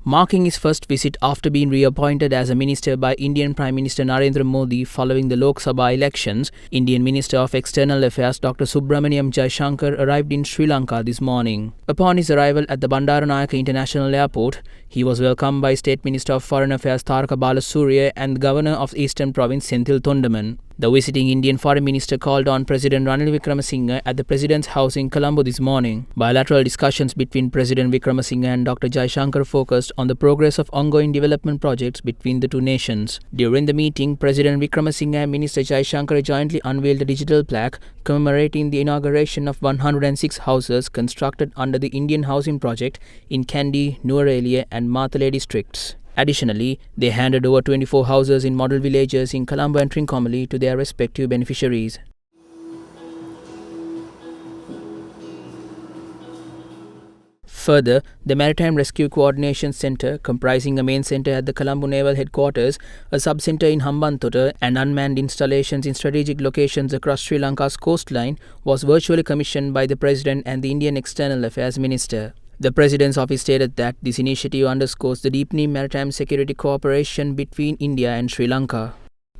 Marking his first visit after being reappointed as a minister by Indian Prime Minister Narendra Modi following the Lok Sabha elections, Indian Minister of External Affairs Dr. Subramaniam Jaishankar arrived in Sri Lanka this morning. Upon his arrival at the Bandaranayake International Airport, he was welcomed by State Minister of Foreign Affairs Tharaka Balasuriya and Governor of Eastern Province Senthil Tondaman. The visiting Indian Foreign Minister called on President Ranil at the President's house in Colombo this morning. Bilateral discussions between President Wickremesinghe and Dr. Jaishankar focused on the progress of ongoing development projects between the two nations. During the meeting, President Wickremesinghe and Minister Jaishankar jointly unveiled a digital plaque commemorating the inauguration of 106 houses constructed under the Indian Housing Project in Kandy, Nuwara and Matale districts. Additionally, they handed over 24 houses in model villages in Colombo and Trincomalee to their respective beneficiaries. Further, the Maritime Rescue Coordination Centre, comprising a main centre at the Colombo Naval Headquarters, a sub-centre in Hambantota and unmanned installations in strategic locations across Sri Lanka's coastline, was virtually commissioned by the President and the Indian External Affairs Minister. The President's office stated that this initiative underscores the deepening maritime security cooperation between India and Sri Lanka.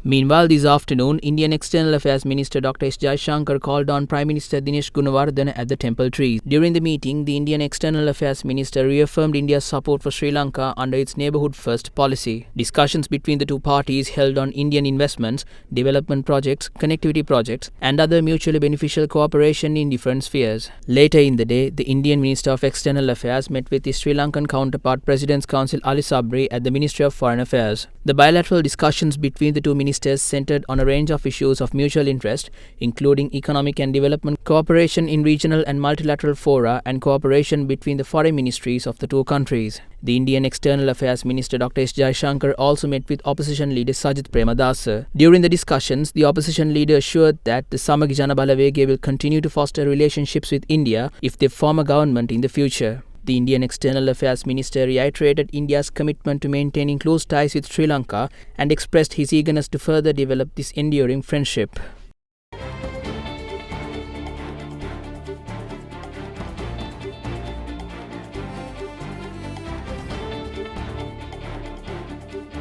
Meanwhile, this afternoon, Indian External Affairs Minister Dr. S. Jaishankar called on Prime Minister Dinesh Gunawardena at the Temple Trees. During the meeting, the Indian External Affairs Minister reaffirmed India's support for Sri Lanka under its Neighbourhood First policy. Discussions between the two parties held on Indian investments, development projects, connectivity projects, and other mutually beneficial cooperation in different spheres. Later in the day, the Indian Minister of External Affairs met with his Sri Lankan counterpart President's Council Ali Sabri at the Ministry of Foreign Affairs. The bilateral discussions between the two ministers centered on a range of issues of mutual interest, including economic and development cooperation in regional and multilateral fora and cooperation between the foreign ministries of the two countries. The Indian External Affairs Minister Dr. S. Jaishankar also met with opposition leader Sajith Premadasa. During the discussions, the opposition leader assured that the Samagi Jana Balawegaya will continue to foster relationships with India if they form a government in the future. The Indian External Affairs Minister reiterated India's commitment to maintaining close ties with Sri Lanka and expressed his eagerness to further develop this enduring friendship.